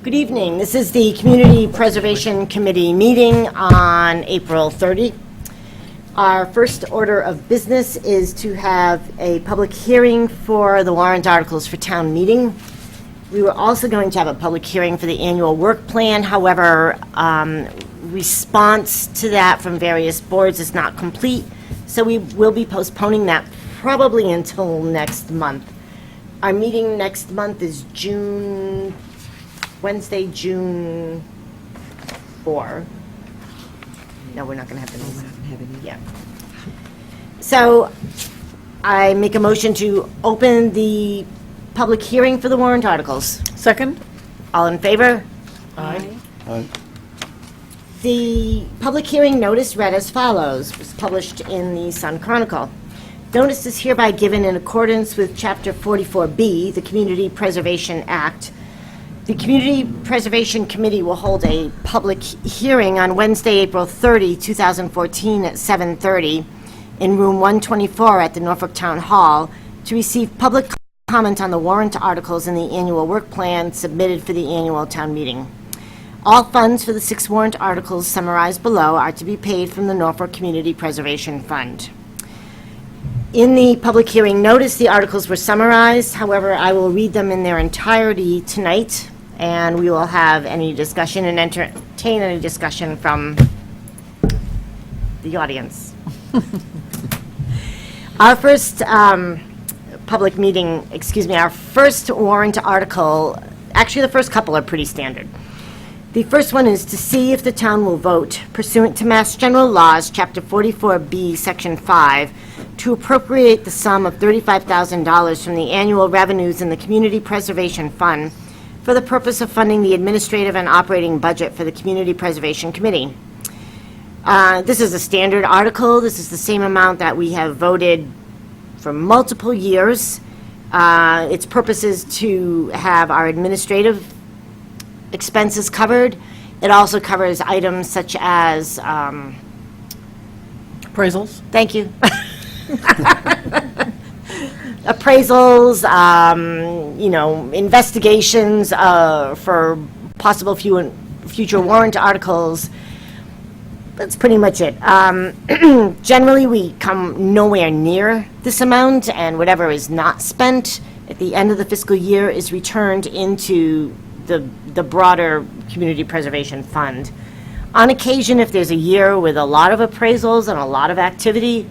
Good evening. This is the Community Preservation Committee meeting on April 30. Our first order of business is to have a public hearing for the warrant articles for town meeting. We were also going to have a public hearing for the annual work plan. However, response to that from various boards is not complete, so we will be postponing that probably until next month. Our meeting next month is Wednesday, June 4. No, we're not going to have the meeting. Yeah. So I make a motion to open the public hearing for the warrant articles. Second? All in favor? Aye. The public hearing notice read as follows, was published in the Sun Chronicle. Notice is hereby given in accordance with Chapter 44B, the Community Preservation Act. The Community Preservation Committee will hold a public hearing on Wednesday, April 30, 2014 at 7:30 in room 124 at the Norfolk Town Hall to receive public comment on the warrant articles in the annual work plan submitted for the annual town meeting. All funds for the 6 warrant articles summarized below are to be paid from the Norfolk Community Preservation Fund. In the public hearing notice, the articles were summarized. However, I will read them in their entirety tonight, and we will have any discussion and entertain any discussion from the audience. Our first public meeting, our first warrant article, actually the first couple are pretty standard. The first one is to see if the town will vote pursuant to Mass General Laws, Chapter 44B, Section 5, to appropriate the sum of $35,000 from the annual revenues in the Community Preservation Fund for the purpose of funding the administrative and operating budget for the Community Preservation Committee. This is a standard article. This is the same amount that we have voted for multiple years. Its purpose is to have our administrative expenses covered. It also covers items such as Appraisals? thank you. Appraisals, investigations for possible future warrant articles. That's pretty much it. Generally, we come nowhere near this amount, and whatever is not spent at the end of the fiscal year is returned into the broader Community Preservation Fund. On occasion, if there's a year with a lot of appraisals and a lot of activity,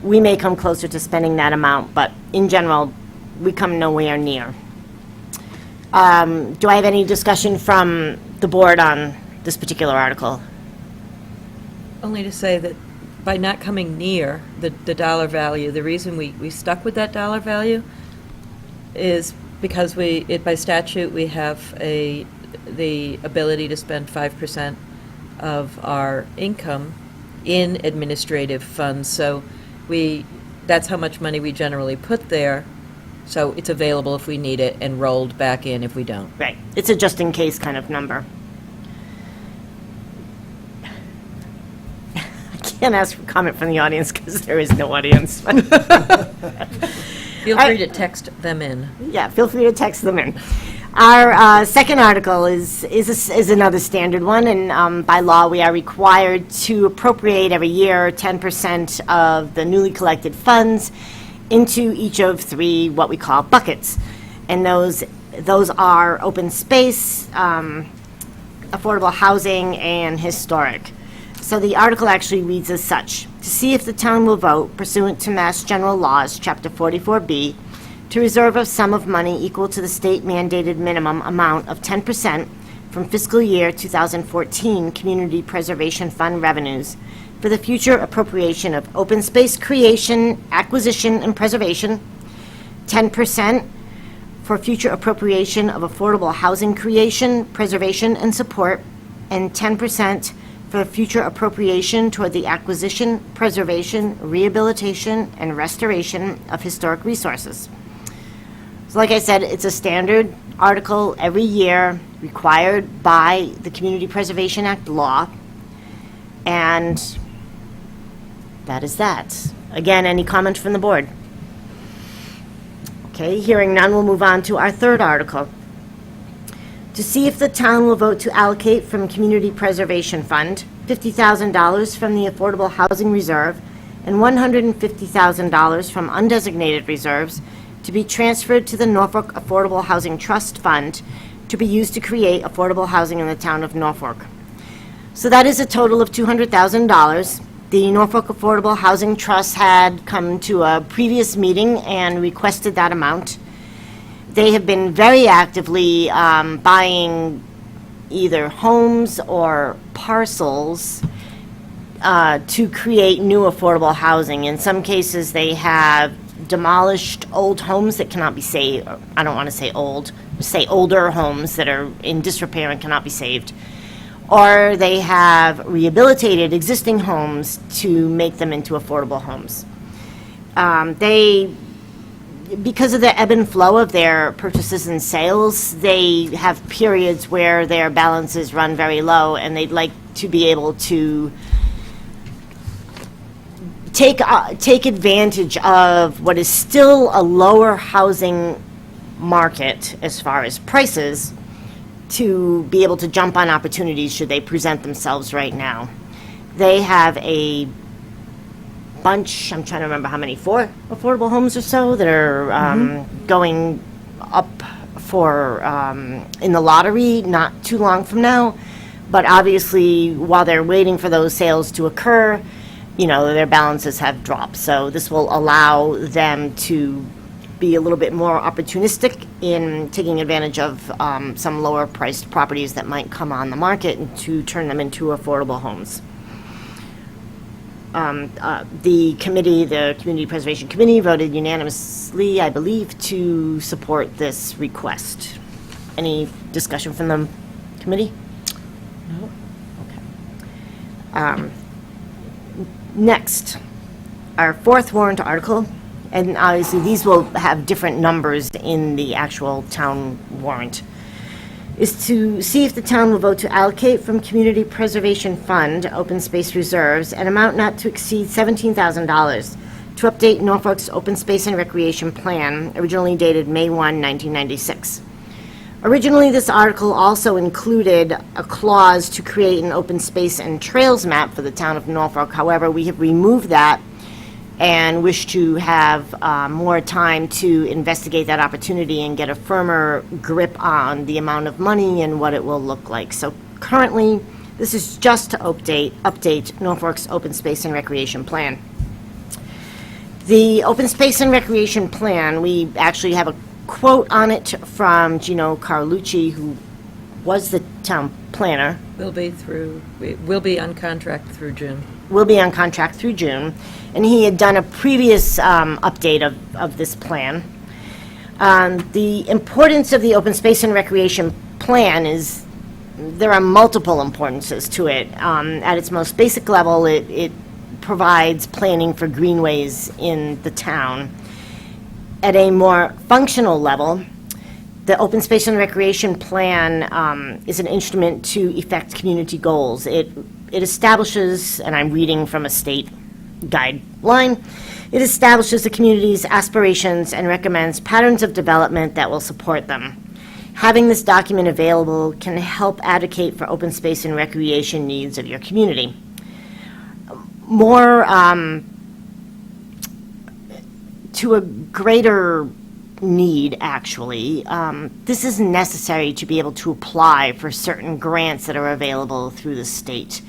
we may come closer to spending that amount, but in general, we come nowhere near. Do I have any discussion from the board on this particular article? Only to say that by not coming near the dollar value, the reason we stuck with that dollar value is because by statute, we have the ability to spend 5% of our income in administrative funds. So that's how much money we generally put there. So it's available if we need it and rolled back in if we don't. Right. It's a just-in-case kind of number. I can't ask for comment from the audience because there is no audience. Feel free to text them in. Yeah, feel free to text them in. Our second article is another standard one, and by law, we are required to appropriate every year 10% of the newly collected funds into each of 3 what we call buckets. And those are open space, affordable housing, and historic. So the article actually reads as such: to see if the town will vote pursuant to Mass General Laws, Chapter 44B, to reserve a sum of money equal to the state-mandated minimum amount of 10% from fiscal year 2014 Community Preservation Fund revenues for the future appropriation of open space creation, acquisition, and preservation, 10% for future appropriation of affordable housing creation, preservation, and support, and 10% for future appropriation toward the acquisition, preservation, rehabilitation, and restoration of historic resources. So like I said, it's a standard article every year required by the Community Preservation Act law. And that is that. Again, any comment from the board? Okay, hearing none, we'll move on to our third article. to see if the town will vote to allocate from Community Preservation Fund $50,000 from the Affordable Housing Reserve and $150,000 from undesignated reserves to be transferred to the Norfolk Affordable Housing Trust Fund to be used to create affordable housing in the town of Norfolk. So that is a total of $200,000. The Norfolk Affordable Housing Trust had come to a previous meeting and requested that amount. They have been very actively buying either homes or parcels to create new affordable housing. In some cases, they have demolished old homes that cannot be saved. I don't want to say old, say older homes that are in disrepair and cannot be saved. Or they have rehabilitated existing homes to make them into affordable homes. Because of the ebb and flow of their purchases and sales, they have periods where their balances run very low, and they'd like to be able to take advantage of what is still a lower housing market as far as prices, to be able to jump on opportunities should they present themselves right now. They have a bunch, I'm trying to remember how many, 4 affordable homes or so that are going up for in the lottery not too long from now. But obviously, while they're waiting for those sales to occur, you know, their balances have dropped. So this will allow them to be a little bit more opportunistic in taking advantage of some lower priced properties that might come on the market and to turn them into affordable homes. The committee, the Community Preservation Committee, voted unanimously, I believe, to support this request. Any discussion from the committee? No. Okay. Next, our 4th warrant article, and obviously these will have different numbers in the actual town warrant, is to see if the town will vote to allocate from Community Preservation Fund open space reserves an amount not to exceed $17,000 to update Norfolk's open space and recreation plan, originally dated May 1, 1996. Originally, this article also included a clause to create an open space and trails map for the town of Norfolk. However, we have removed that and wish to have more time to investigate that opportunity and get a firmer grip on the amount of money and what it will look like. So currently, this is just to update Norfolk's open space and recreation plan. The open space and recreation plan, we actually have a quote on it from Gino Carlucci, who was the town planner. We'll be on contract through June. Will be on contract through June, and he had done a previous update of this plan. The importance of the open space and recreation plan is there are multiple importances to it. At its most basic level, it provides planning for greenways in the town. At a more functional level, the open space and recreation plan is an instrument to effect community goals. It establishes, and I'm reading from a state guideline, it establishes the community's aspirations and recommends patterns of development that will support them. Having this document available can help advocate for open space and recreation needs of your community. More to a greater need, actually, this is necessary to be able to apply for certain grants that are available through the state.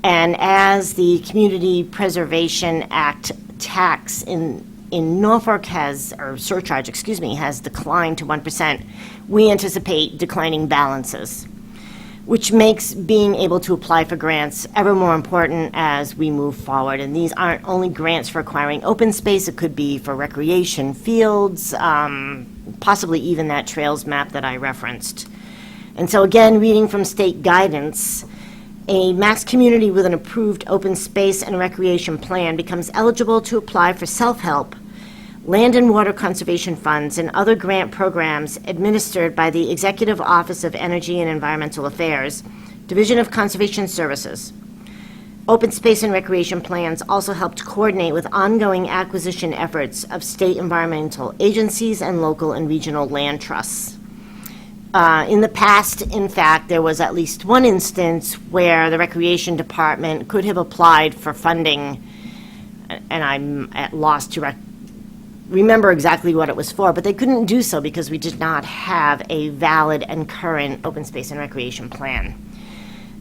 And as the Community Preservation Act tax in Norfolk surcharge, has declined to 1%, we anticipate declining balances, which makes being able to apply for grants ever more important as we move forward. And these aren't only grants for acquiring open space, it could be for recreation fields, possibly even that trails map that I referenced. And so again, reading from state guidance, a max community with an approved open space and recreation plan becomes eligible to apply for self-help, land and water conservation funds, and other grant programs administered by the Executive Office of Energy and Environmental Affairs, Division of Conservation Services. Open space and recreation plans also help to coordinate with ongoing acquisition efforts of state environmental agencies and local and regional land trusts. In the past, in fact, there was at least one instance where the Recreation Department could have applied for funding, and I'm at loss to remember exactly what it was for, but they couldn't do so because we did not have a valid and current open space and recreation plan.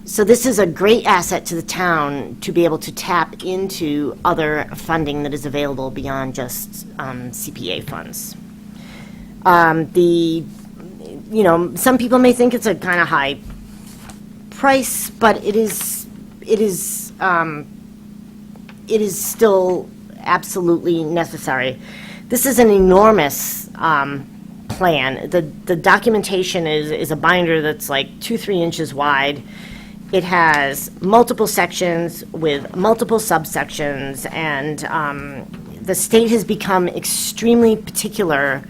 So this is a great asset to the town to be able to tap into other funding that is available beyond just CPA funds. Some people may think it's a kind of high price, but it is still absolutely necessary. This is an enormous plan. The documentation is a binder that's like 2-3 inches wide. It has multiple sections with multiple subsections, and the state has become extremely particular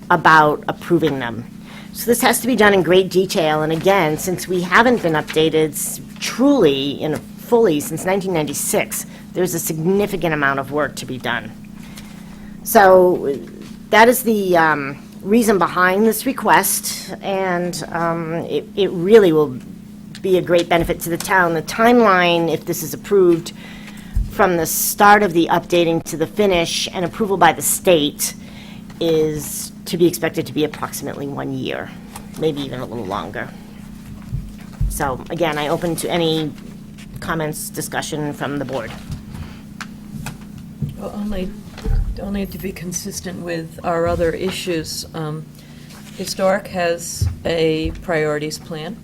about approving them. So this has to be done in great detail, and again, since we haven't been updated truly fully since 1996, there's a significant amount of work to be done. So that is the reason behind this request, and it really will be a great benefit to the town. The timeline, if this is approved, from the start of the updating to the finish and approval by the state is to be expected to be approximately 1 year, maybe even a little longer. So again, I open to any comments, discussion from the board. Well, only to be consistent with our other issues. Historic has a priorities plan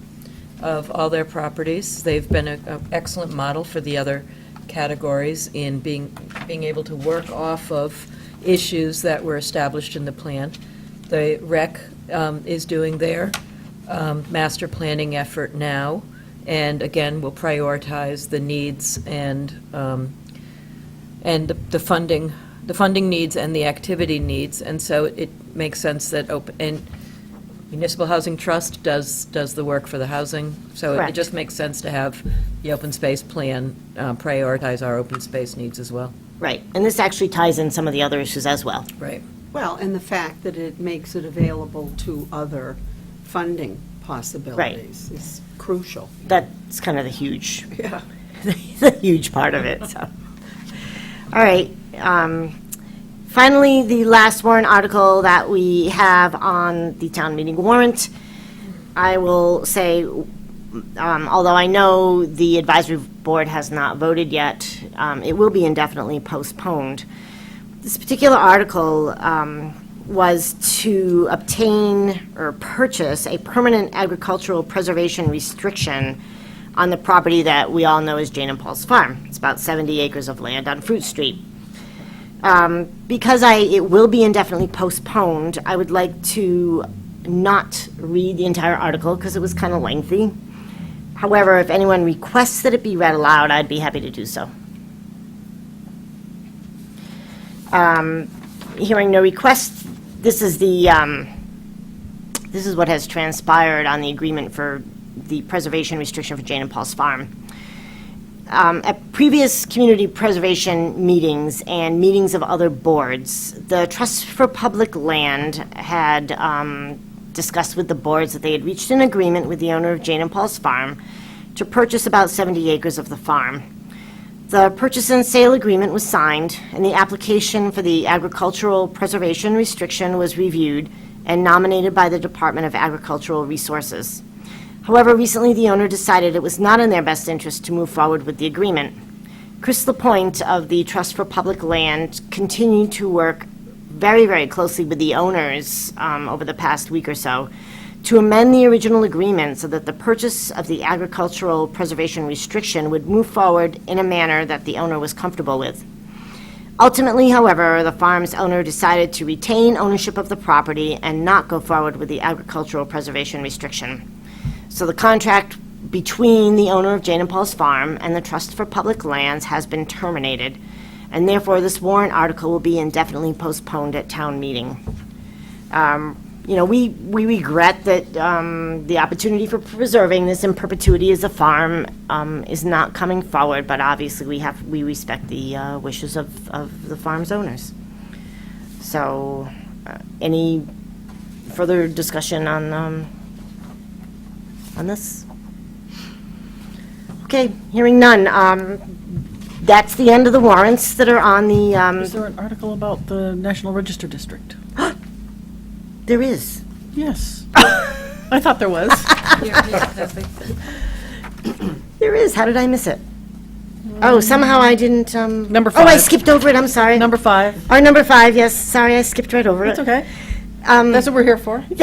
of all their properties. They've been an excellent model for the other categories in being able to work off of issues that were established in the plan. The rec is doing their master planning effort now, and again, will prioritize the needs and the funding needs and the activity needs, and so it makes sense that Municipal Housing Trust does the work for the housing, so it Correct. just makes sense to have the open space plan prioritize our open space needs as well. Right, and this actually ties in some of the other issues as well. Right. Well, and the fact that it makes it available to other funding possibilities is crucial. That's kind of the huge, Yeah. the huge part of it, so. All right, finally, the last warrant article that we have on the town meeting warrant, I will say, although I know the advisory board has not voted yet, it will be indefinitely postponed. This particular article was to obtain or purchase a permanent agricultural preservation restriction on the property that we all know as Jane and Paul's Farm. It's about 70 acres of land on Fruit Street. Because it will be indefinitely postponed, I would like to not read the entire article because it was kind of lengthy. However, if anyone requests that it be read aloud, I'd be happy to do so. Hearing no requests, this is what has transpired on the agreement for the preservation restriction for Jane and Paul's Farm. At previous community preservation meetings and meetings of other boards, the Trust for Public Land had discussed with the boards that they had reached an agreement with the owner of Jane and Paul's Farm to purchase about 70 acres of the farm. The purchase and sale agreement was signed, and the application for the agricultural preservation restriction was reviewed and nominated by the Department of Agricultural Resources. However, recently the owner decided it was not in their best interest to move forward with the agreement. Chris Lapointe of the Trust for Public Land continued to work very, very closely with the owners over the past week or so to amend the original agreement so that the purchase of the agricultural preservation restriction would move forward in a manner that the owner was comfortable with. Ultimately, however, the farm's owner decided to retain ownership of the property and not go forward with the agricultural preservation restriction. So the contract between the owner of Jane and Paul's Farm and the Trust for Public Lands has been terminated, and therefore this warrant article will be indefinitely postponed at town meeting. We regret that the opportunity for preserving this in perpetuity as a farm is not coming forward, but obviously we respect the wishes of the farm's owners. So, any further discussion on on this? Okay, hearing none. That's the end of the warrants that are on the, Is there an article about the National Register District? there is. Yes. I thought there was. There is. How did I miss it? Oh, somehow I didn't, Number Oh, I 5. skipped over it, I'm sorry. Number 5. Or number 5, yes, sorry, I skipped right over it. It's okay. Um, That's what we're here for. Get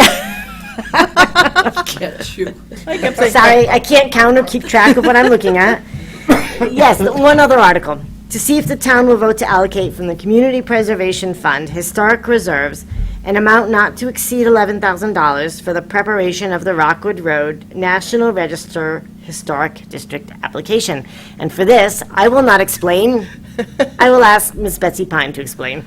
you. I kept saying, Sorry, I can't count or keep track of what I'm looking at. Yes, one other article. To see if the town will vote to allocate from the Community Preservation Fund historic reserves an amount not to exceed $11,000 for the preparation of the Rockwood Road National Register Historic District application. And for this, I will not explain. I will ask Ms. Betsy Pine to explain.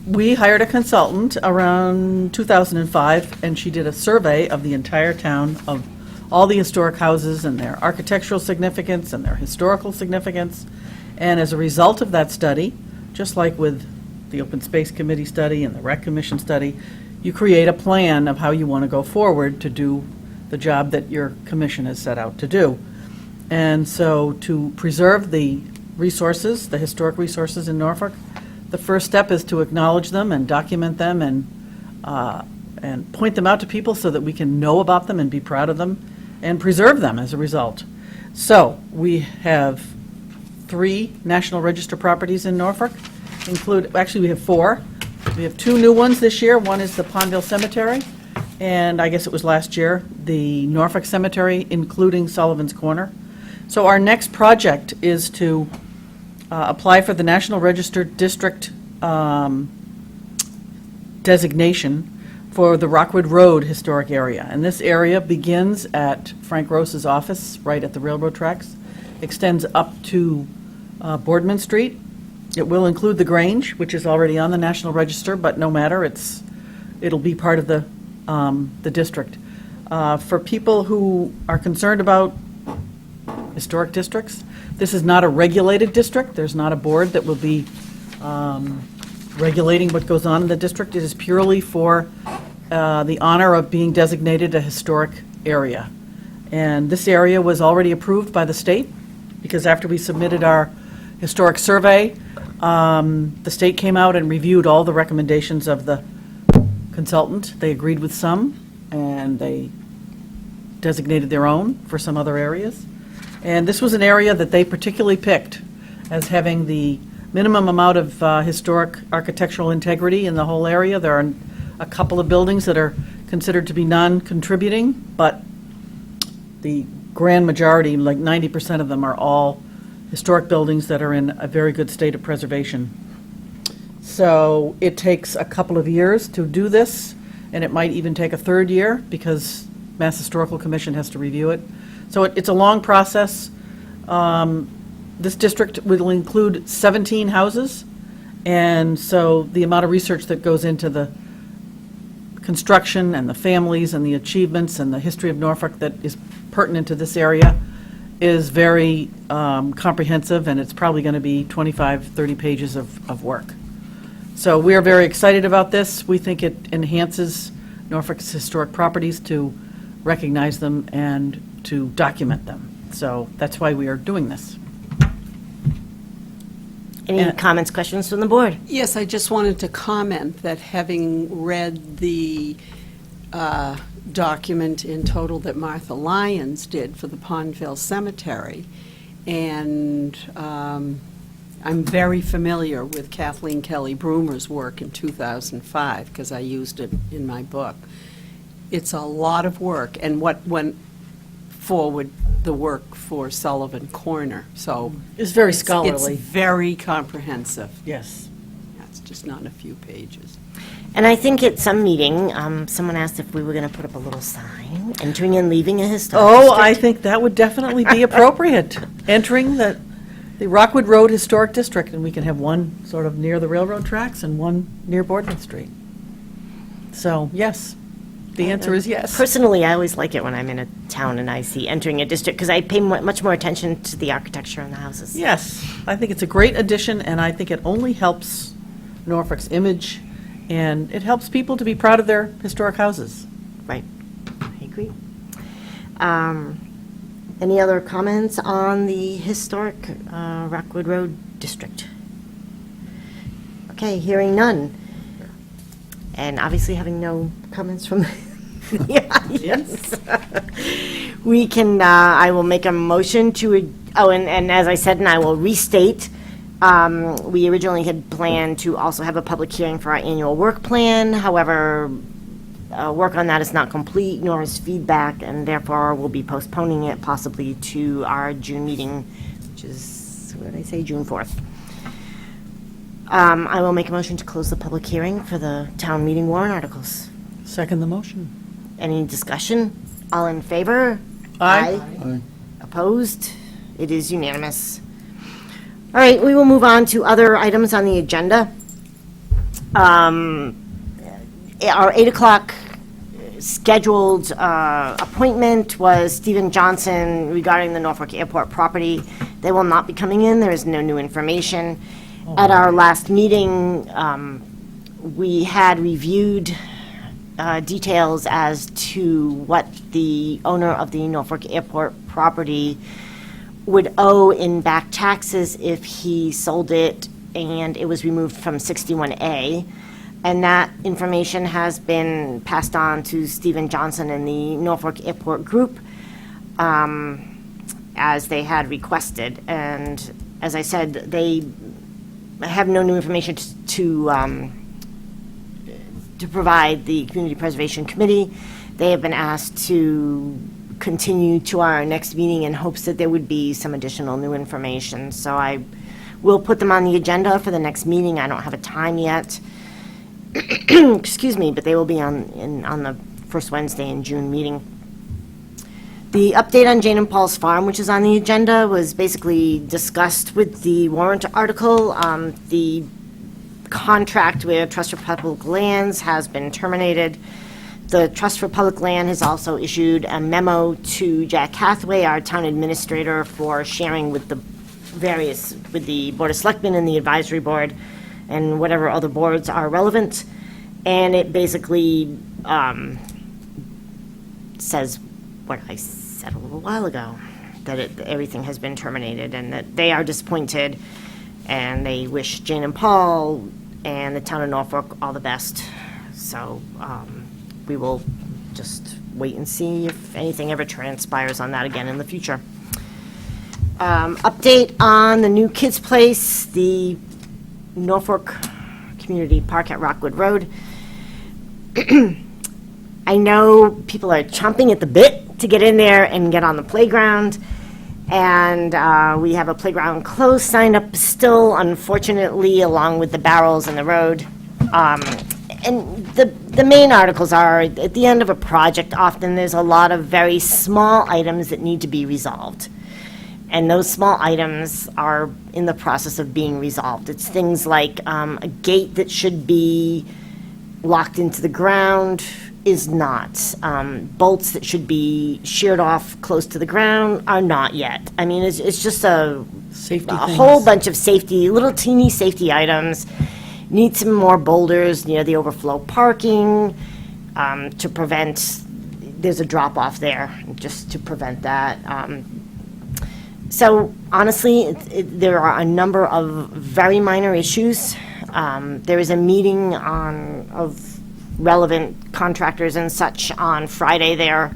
we hired a consultant around 2005, and she did a survey of the entire town of all the historic houses and their architectural significance and their historical significance. And as a result of that study, just like with the Open Space Committee study and the Rec Commission study, you create a plan of how you want to go forward to do the job that your commission has set out to do. And so to preserve the resources, the historic resources in Norfolk, the first step is to acknowledge them and document them and point them out to people so that we can know about them and be proud of them and preserve them as a result. So we have 3 National Register properties in Norfolk, actually we have 4. We have 2 new ones this year. One is the Pondville Cemetery, and I guess it was last year, the Norfolk Cemetery, including Sullivan's Corner. So our next project is to apply for the National Register District designation for the Rockwood Road historic area. And this area begins at Frank Rose's office, right at the railroad tracks, extends up to Boardman Street. It will include the Grange, which is already on the National Register, but no matter, it'll be part of the district. For people who are concerned about historic districts, this is not a regulated district. There's not a board that will be regulating what goes on in the district. It is purely for the honor of being designated a historic area. And this area was already approved by the state, because after we submitted our historic survey, the state came out and reviewed all the recommendations of the consultant. They agreed with some, and they designated their own for some other areas. And this was an area that they particularly picked as having the minimum amount of historic architectural integrity in the whole area. There are a couple of buildings that are considered to be non-contributing, but the grand majority, like 90% of them, are all historic buildings that are in a very good state of preservation. So it takes a couple of years to do this, and it might even take a 3rd year because Mass Historical Commission has to review it. So it's a long process. This district will include 17 houses, and so the amount of research that goes into the construction and the families and the achievements and the history of Norfolk that is pertinent to this area is very comprehensive, and it's probably going to be 25, 30 pages of work. So we are very excited about this. We think it enhances Norfolk's historic properties to recognize them and to document them. So that's why we are doing this. Any comments, questions from the board? Yes, I just wanted to comment that having read the document in total that Martha Lyons did for the Pondville Cemetery, and I'm very familiar with Kathleen Kelly Broomer's work in 2005 because I used it in my book. It's a lot of work, and what went forward the work for Sullivan Corner, so It's very scholarly. it's very comprehensive. Yes. That's just not a few pages. And I think at some meeting, someone asked if we were going to put up a little sign, entering and leaving a historic Oh, district. I think that would definitely be appropriate, entering the Rockwood Road Historic District, and we can have one sort of near the railroad tracks and one near Boardman Street. So, yes, the answer is yes. Personally, I always like it when I'm in a town and I see entering a district, because I pay much more attention to the architecture and the houses. Yes, I think it's a great addition, and I think it only helps Norfolk's image, and it helps people to be proud of their historic houses. Right. I agree. Any other comments on the historic Rockwood Road district? Okay, hearing none. And obviously having no comments from the audience. We can, I will make a motion to, and as I said, and I will restate, we originally had planned to also have a public hearing for our annual work plan. However, work on that is not complete, nor is feedback, and therefore we'll be postponing it possibly to our June meeting, which is, what did I say, June 4th. I will make a motion to close the public hearing for the town meeting warrant articles. Second the motion. Any discussion? All in favor? Aye. Opposed? It is unanimous. All right, we will move on to other items on the agenda. Our 8 o'clock scheduled appointment was Stephen Johnson regarding the Norfolk Airport property. They will not be coming in. There is no new information. At our last meeting, we had reviewed details as to what the owner of the Norfolk Airport property would owe in back taxes if he sold it and it was removed from 61A. And that information has been passed on to Stephen Johnson and the Norfolk Airport Group as they had requested. And as I said, they have no new information to provide the Community Preservation Committee. They have been asked to continue to our next meeting in hopes that there would be some additional new information. So I will put them on the agenda for the next meeting. I don't have a time yet. Excuse me, but they will be on the first Wednesday in June meeting. The update on Jane and Paul's farm, which is on the agenda, was basically discussed with the warrant article. The contract with Trust for Public Lands has been terminated. The Trust for Public Land has also issued a memo to Jack Hathaway, our town administrator, for sharing with the Board of Selectmen and the Advisory Board and whatever other boards are relevant. And it basically says what I said a little while ago, that everything has been terminated and that they are disappointed and they wish Jane and Paul and the town of Norfolk all the best. So we will just wait and see if anything ever transpires on that again in the future. Update on the new kids' place, the Norfolk Community Park at Rockwood Road. I know people are chomping at the bit to get in there and get on the playground. And we have a playground closed sign up still, unfortunately, along with the barrels in the road. And the main articles are, at the end of a project, often there's a lot of very small items that need to be resolved. And those small items are in the process of being resolved. It's things like a gate that should be locked into the ground is not. Bolts that should be sheared off close to the ground are not yet. I mean, it's just a whole bunch of safety, little teeny safety items. Need some more boulders near the overflow parking to prevent, there's a drop off there, just to prevent that. So honestly, there are a number of very minor issues. There is a meeting of relevant contractors and such on Friday there,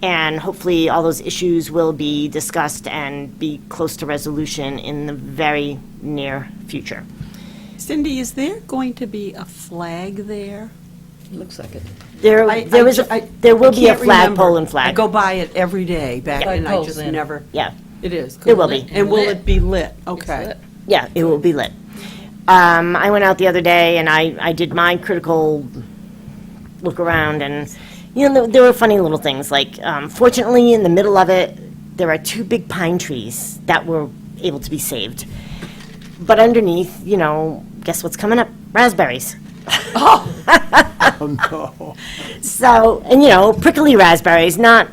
and hopefully all those issues will be discussed and be close to resolution in the very near future. Cindy, is there going to be a flag there? Looks like it. There will be a flagpole and I flag. go by it every day back and I Flagpole's just in. never. Yeah, It is. it will be. And will it be lit? Okay. lit. Yeah, it will be lit. I went out the other day and I did my critical look around, and there were funny little things. Like, fortunately, in the middle of it, there are 2 big pine trees that were able to be saved. But underneath, guess what's coming up? Raspberries. Oh, no. So, and prickly raspberries, not,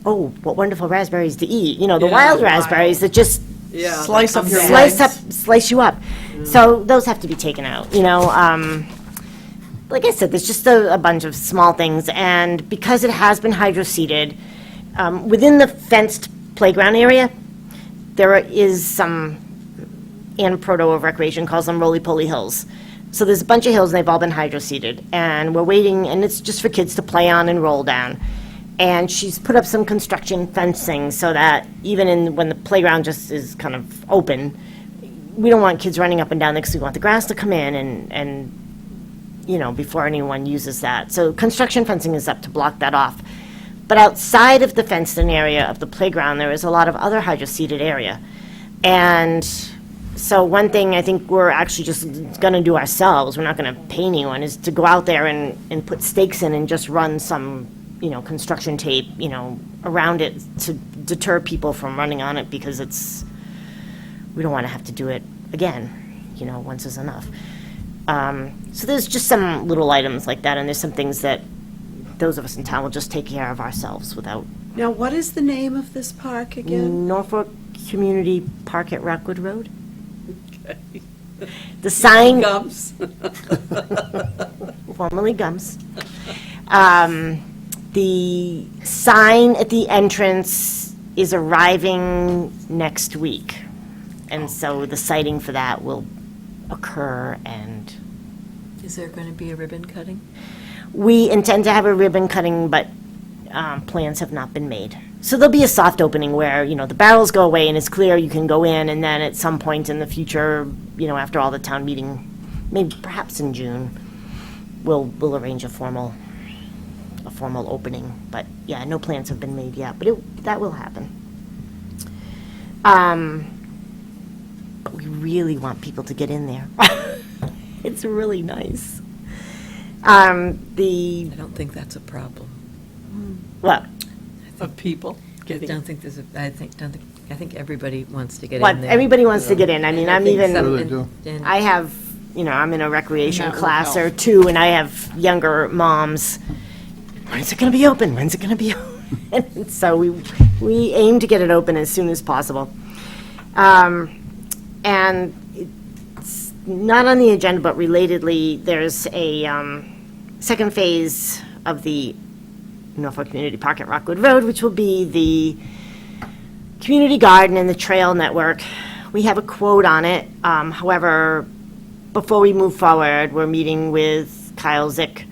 oh, what wonderful raspberries to eat. The wild raspberries that just Slice up your slice you up. So those have to be taken out, Like I said, there's just a bunch of small things, and because it has been hydro-seeded, Within the fenced playground area, there is some, Ann Proto of Recreation calls them roly-poly hills. So there's a bunch of hills, and they've all been hydro-seeded, and we're waiting, and it's just for kids to play on and roll down. And she's put up some construction fencing so that even when the playground just is kind of open, we don't want kids running up and down there because we want the grass to come in and before anyone uses that. So construction fencing is up to block that off. But outside of the fenced-in area of the playground, there is a lot of other hydro-seeded area. And so one thing I think we're actually just going to do ourselves, we're not going to pay anyone, is to go out there and put stakes in and just run some, construction tape, around it to deter people from running on it, because we don't want to have to do it again, once is enough. So there's just some little items like that, and there's some things that those of us in town will just take care of ourselves without. Now, what is the name of this park again? Norfolk Community Park at Rockwood Road. The sign, Gumps. formerly Gums. The sign at the entrance is arriving next week. And so the sighting for that will occur, and Is there going to be a ribbon cutting? we intend to have a ribbon cutting, but plans have not been made. So there'll be a soft opening where, the barrels go away and it's clear you can go in, and then at some point in the future, after all the town meeting, maybe perhaps in June, we'll arrange a formal opening. But yeah, no plans have been made yet, but that will happen. But we really want people to get in there. It's really nice. I don't think that's a problem. What? Of people I getting. think everybody wants to get What, in there. everybody wants to get in. I mean, I'm think even, Really do. I have, I'm in a recreation Mental class or health. two, and I have younger moms. When's it going to be open? When's it going to be open? So we aim to get it open as soon as possible. And it's not on the agenda, but relatedly, there's a second phase of the Norfolk Community Park at Rockwood Road, which will be the community garden and the trail network. We have a quote on it. However, before we move forward, we're meeting with Kyle Zick,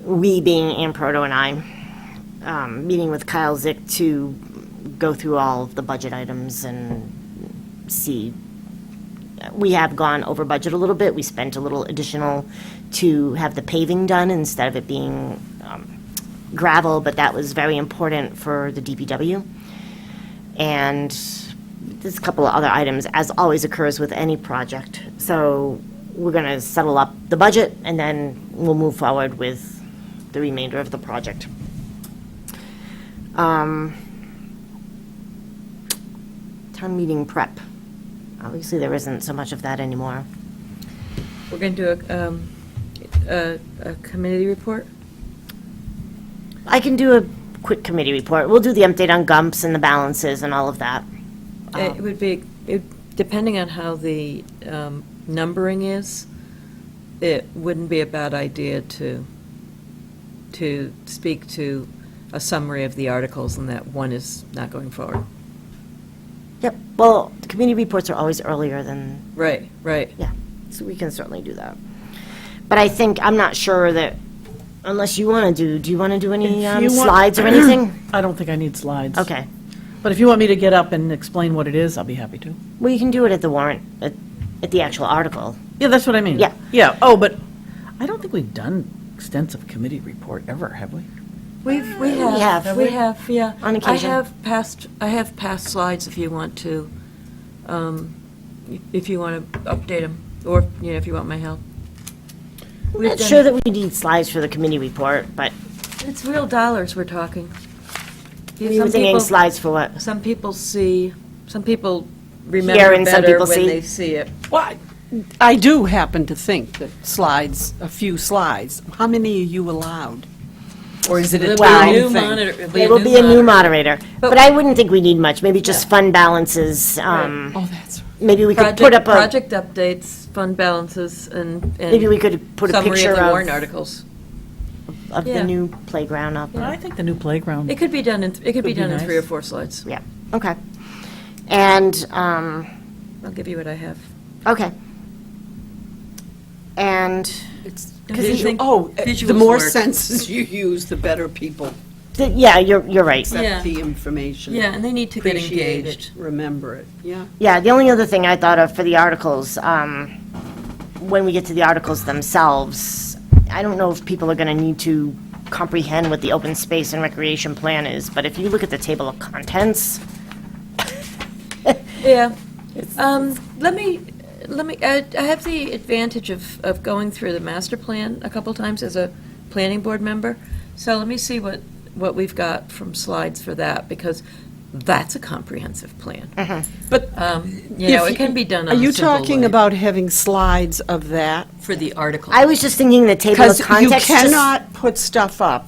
we being Ann Proto and I, meeting with Kyle Zick to go through all of the budget items and see. We have gone over budget a little bit. We spent a little additional to have the paving done instead of it being gravel, but that was very important for the DPW. And there's a couple of other items, as always occurs with any project. So we're going to settle up the budget, and then we'll move forward with the remainder of the project. Town meeting prep. Obviously, there isn't so much of that anymore. We're going to do a committee report? I can do a quick committee report. We'll do the update on GUMPs and the balances and all of that. It would be, depending on how the numbering is, it wouldn't be a bad idea to speak to a summary of the articles and that one is not going forward. Yep, well, the committee reports are always earlier than, Right, right. yeah, so we can certainly do that. But I think, I'm not sure that, unless you want to do you want to do any If you want- slides or anything? I don't think I need slides. Okay, But if you want me to get up and explain what it is, I'll be happy to. well, you can do it at the warrant, at the actual article. Yeah, that's what I mean. Yeah. Yeah, oh, but I don't think we've done extensive committee report ever, have we? We have. have, yeah. On occasion. I have past slides if you want to, if you want to update them, or, if you want my help. I'm not sure that we need slides for the committee report, but It's real dollars we're talking. you Some were thinking people- slides for what? Some people remember Hear and some better people when see. they see it. Well, I do happen to think that slides, a few slides, how many are you allowed? Or is it a There'll be time a new thing? monitor. It'll There will be a new moderator. moderator, but I wouldn't think we need much, maybe just fund balances. Oh, that's, Maybe we could put up Project updates, fund balances, and maybe we could put a summary picture of the warrant of articles. of Yeah. the new playground up. I think the new playground. It could be done in, it could be be done in nice. 3 or 4 slides. Yeah, okay. And, I'll give you what I have. okay. And, It's Do you think the visuals more work? senses you use, the better people yeah, you're right. Yeah. accept the information. Yeah, and they need to get Appreciate engaged. it, remember it, yeah. Yeah, the only other thing I thought of for the articles, when we get to the articles themselves, I don't know if people are going to need to comprehend what the open space and recreation plan is, but if you look at the table of contents, Yeah. Let me, I have the advantage of going through the master plan a couple times as a planning board member. So let me see what we've got from slides for that, because that's a comprehensive plan. But You know, if it can be done Are on a you simple talking way. about having slides of that? For the article. I was just thinking the table of Because you context. just- cannot put stuff up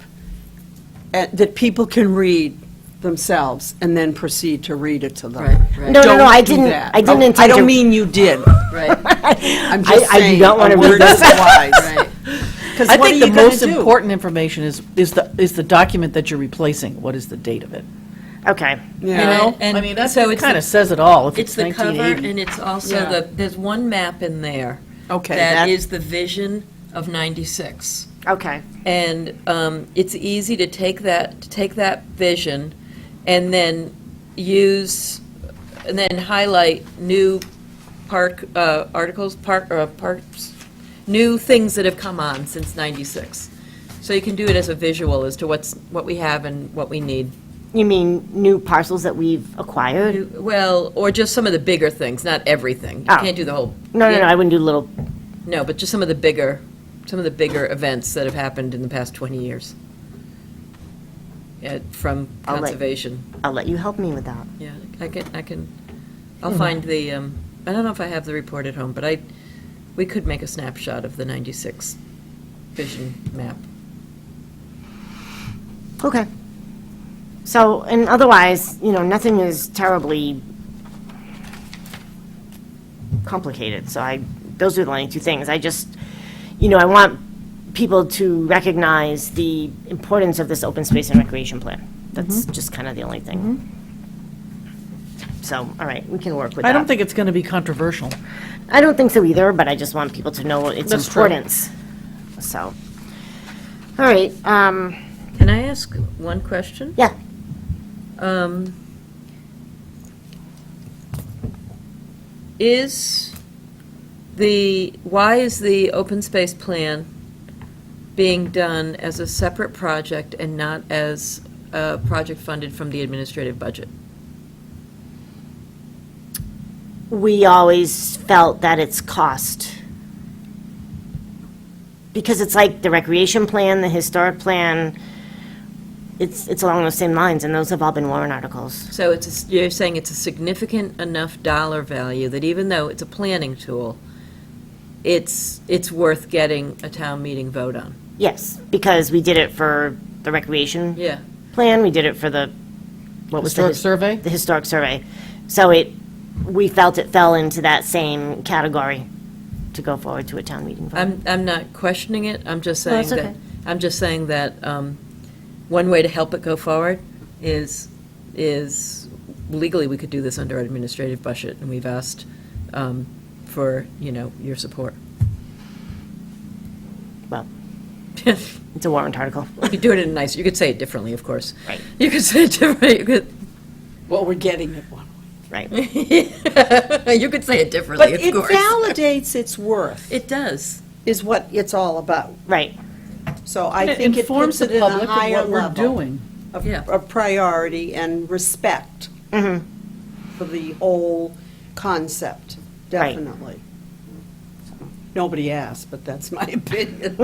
that people can read themselves and then proceed to read it to them. Right, right. No, Don't I do didn't, that. I didn't I intend to. don't mean you did. Right, I'm just I do saying, not wanna a read word this. is wise. right. Because I what are think you the gonna most do? important information is the document that you're replacing. What is the date of it? Okay, Yeah. And I mean, that so it's kind the- of says it all, if It's it's the cover, 1980. and it's also Yeah. there's one map in there. Okay, That that- is the vision of 96. okay. And it's easy to take that vision and then highlight new parks, new things that have come on since 96. So you can do it as a visual as to what we have and what we need. You mean new parcels that we've acquired? Well, or just some of the bigger things, not everything. You Oh. can't do the whole. No, I wouldn't do little, No, but just some of the bigger events that have happened in the past 20 years. From I'll let- conservation. I'll let you help me with that. Yeah, I'll find the, I don't know if I have the report at home, but we could make a snapshot of the 96 vision map. Okay. So, and otherwise, nothing is terribly complicated, those are the only two things. I just, I want people to recognize the importance of this open space and recreation plan. That's just kind of the only thing. So, all right, we can work with that. I don't think it's going to be controversial. I don't think so either, but I just want people to know its That's true. importance. So, all right, Can I ask one question? yeah. Why is the open space plan being done as a separate project and not as a project funded from the administrative budget? We always felt that it's cost. Because it's like the recreation plan, the historic plan, it's along those same lines, and those have all been warrant articles. So you're saying it's a significant enough dollar value that even though it's a planning tool, it's worth getting a town meeting vote on? Yes, because we did it for the recreation Yeah. plan, we did it for the, what was the? Historic survey? The historic survey. So we felt it fell into that same category to go forward to a town meeting vote. I'm not questioning it, I'm just No, saying it's that, okay. I'm just saying that one way to help it go forward is legally, we could do this under our administrative budget, and we've asked for, your support. Well, You it's a warrant article. could do it in a nice, you could say it differently, of course. Right. You could say it differently, you could, Well, we're getting it one way. Right. you could say it differently, But of it course. validates its worth, It does. is what it's all about. Right. So I It think it informs puts the it in a public of higher what we're level doing. Yeah. of priority and respect for the whole concept, Right. definitely. Nobody asked, but that's my opinion.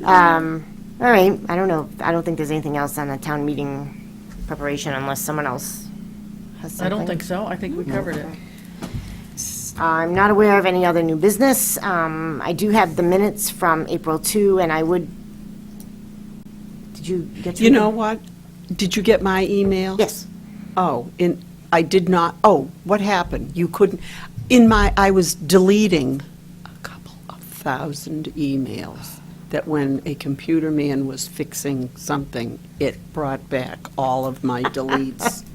All right, I don't know, I don't think there's anything else on the town meeting preparation unless someone else has something. I don't think so. I think we covered it. I'm not aware of any other new business. I do have the minutes from April 2, and I would, did you get? You know what? Did you get my email? Yes. Oh, I did not, what happened? You couldn't, I was deleting a couple of thousand emails that when a computer man was fixing something, it brought back all of my deletes,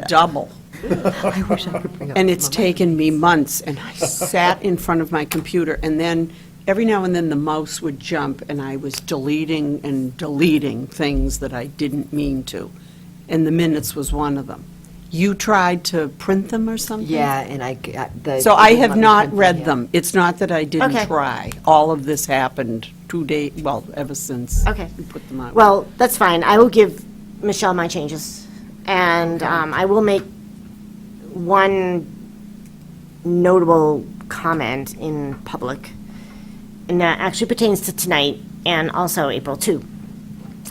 double. I wish I could bring up. And it's taken me months, and I sat in front of my computer, and then every now and then the mouse would jump, and I was deleting and deleting things that I didn't mean to. And the minutes was one of them. You tried to print them or something? Yeah, and I got the. So I have let me not print read yeah. them. It's not that I didn't Okay. try. All of this happened 2 days, well, ever since Okay. we put them out. Well, that's fine. I will give Michelle my changes. And I will make one notable comment in public, and that actually pertains to tonight and also April 2.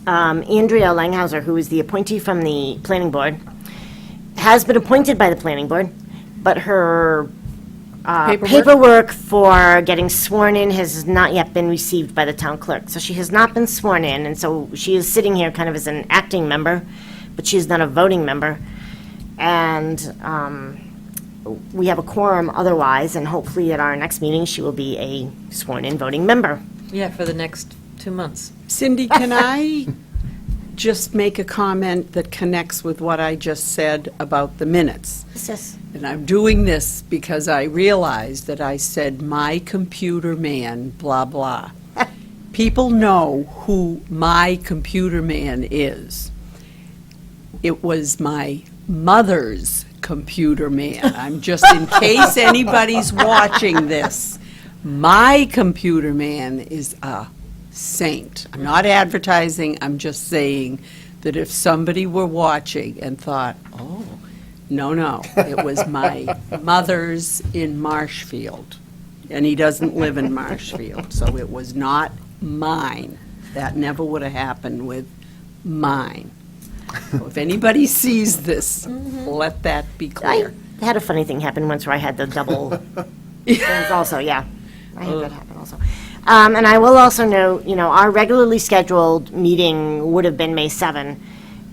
Andrea Langhauser, who is the appointee from the planning board, has been appointed by the planning board, but her paperwork for getting sworn in has not yet been received by the town clerk. So she has not been sworn in, and so she is sitting here kind of as an acting member, but she is not a voting member. And we have a quorum otherwise, and hopefully at our next meeting, she will be a sworn-in voting member. Yeah, for the next 2 months. Cindy, can I just make a comment that connects with what I just said about the minutes? Yes. And I'm doing this because I realized that I said, "My computer man," blah, blah. People know who my computer man is. It was my mother's computer man. I'm just, in case anybody's watching this, my computer man is a saint. I'm not advertising, I'm just saying that if somebody were watching and thought, oh, no, it was my mother's in Marshfield, and he doesn't live in Marshfield, so it was not mine. That never would have happened with mine. So if anybody sees this, let that be I clear. had a funny thing happen once where I had the double things also, yeah. I had that happen also. And I will also note, our regularly scheduled meeting would have been May 7,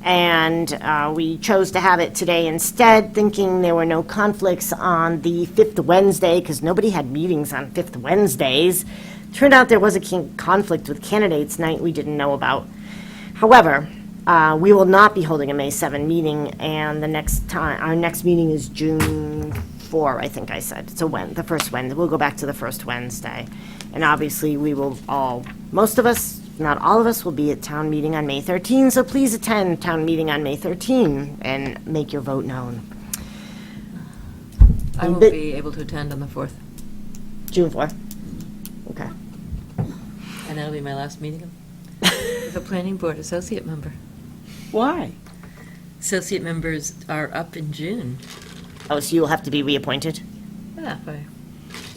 and we chose to have it today instead, thinking there were no conflicts on the 5th Wednesday, because nobody had meetings on 5th Wednesdays. Turned out there was a conflict with candidates night we didn't know about. However, we will not be holding a May 7 meeting, and our next meeting is June 4, I think I said. So the first Wednesday, we'll go back to the first Wednesday. And obviously, we will most of us, not all of us, will be at town meeting on May 13, so please attend town meeting on May 13 and make your vote known. I won't be able to attend on the 4th, June 4. Okay. and that'll be my last meeting as a planning board associate member. Why? Associate members are up in June. Oh, so you'll have to be reappointed Yeah,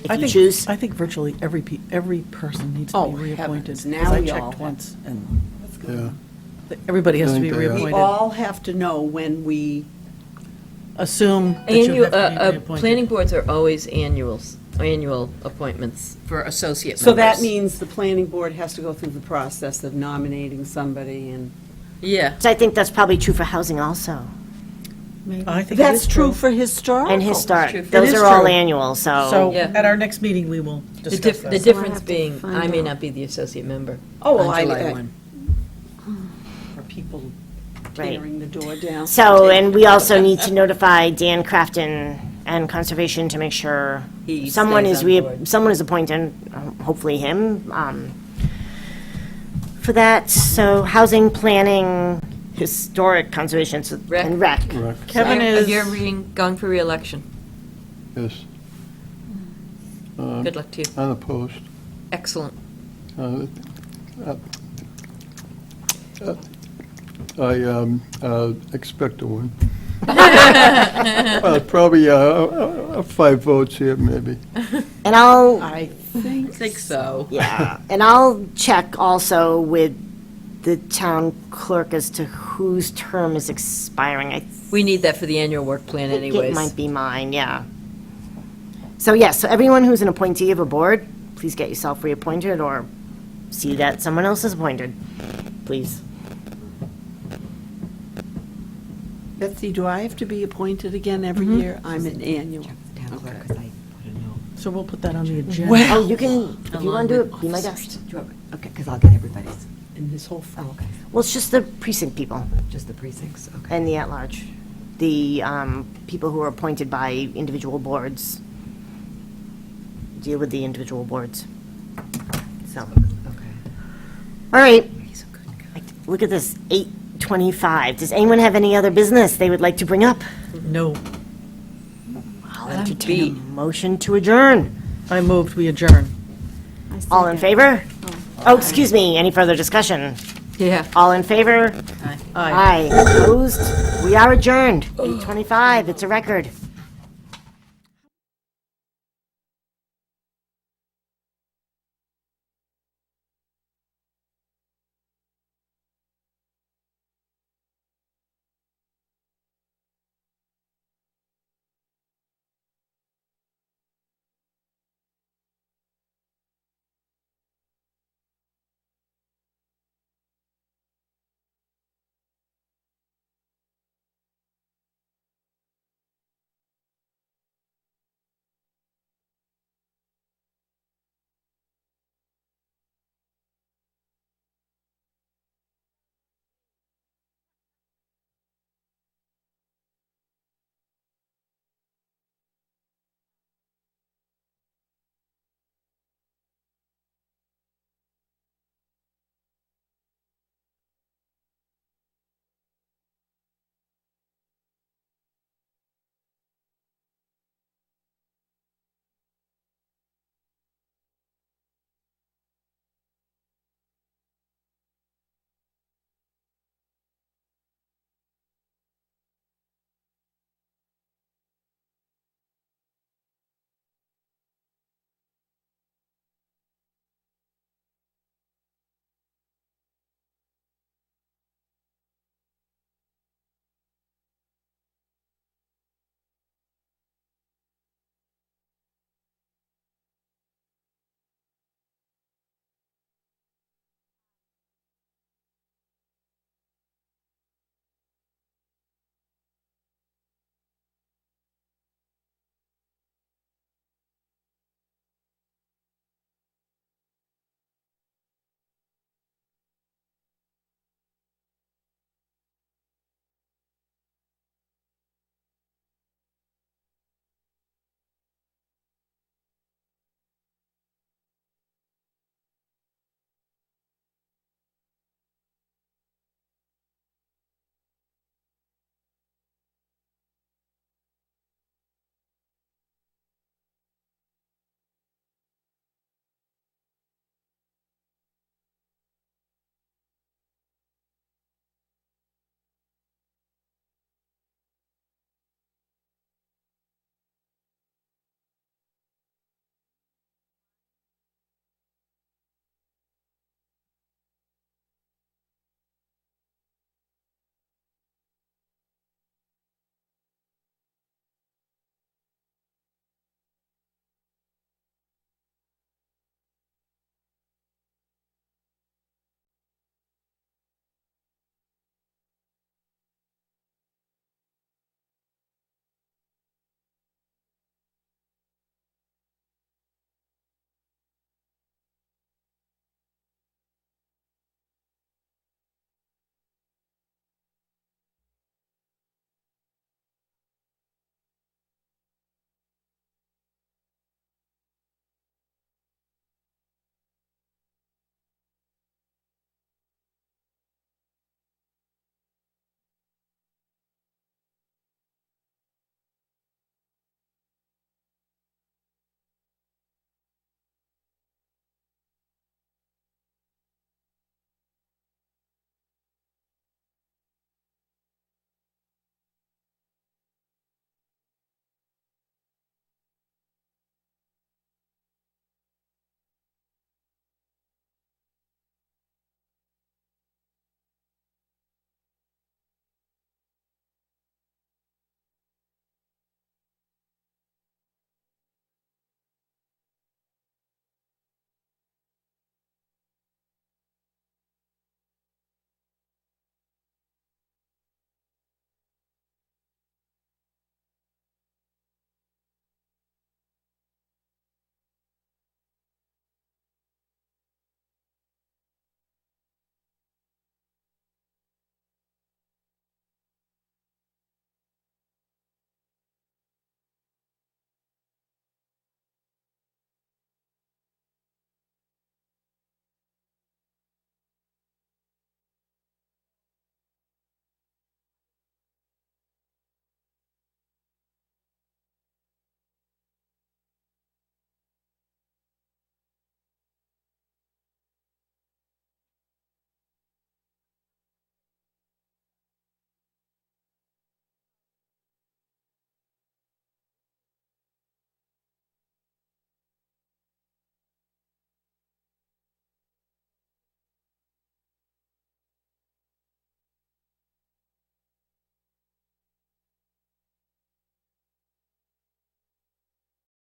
if you choose? I think virtually every person needs to Oh, be reappointed. heavens, now because I we all checked have. once, and Yeah. everybody has to be I think they are. We reappointed. all have to know when we, Assume that you have to be reappointed. Planning boards are always annual appointments for associate members. so that means the planning board has to go through the process of nominating somebody, and Yeah, So I think that's probably true for housing also, I think it that's is true for historical. and historic. true for- Those It is are all true. annual, So Yeah. at our next meeting, we will the discuss the that. difference have to being, find I may out. not be the associate member Oh, well, on July I- 1. Are people Right. tearing the door down? So, and we also need to notify Dan Crafton and Conservation to make sure He someone stays is on board. someone is appointed, hopefully him, for that. So housing, planning, historic conservation, Rec. and rec. Correct. Kevin You're- is, You're going for reelection. Yes. Good luck to you. Unopposed. Excellent. I expect to win. Probably 5 votes here, maybe. And I'll, I think. I think so. yeah, and I'll check also with the town clerk as to whose term is expiring. I We need that for the annual work plan think anyways. it might be mine, yeah. So yes, so everyone who's an appointee of a board, please get yourself reappointed or see that someone else is appointed, please. Betsy, do I have to be appointed again every year? I'm an annual. Town clerk, 'cause I wouldn't know. so we'll put that on the agenda. Well, Oh, you can, if you Along want to do with it, be my guest. Do you want- Okay, because I'll get everybody's, in his whole oh, file. okay, Well, it's just the precinct people just the precincts, okay. and the at-large. The people who are appointed by individual boards deal with the individual boards. So, Okay. all right. Look at this, 8:25. Does anyone have any other business they would like to bring up? No, I'll entertain a motion to adjourn. I moved, we adjourn. All in favor? Oh, excuse me, any further discussion? Yeah. All in favor? Aye. Aye. Opposed? We are adjourned, 8:25, it's a record.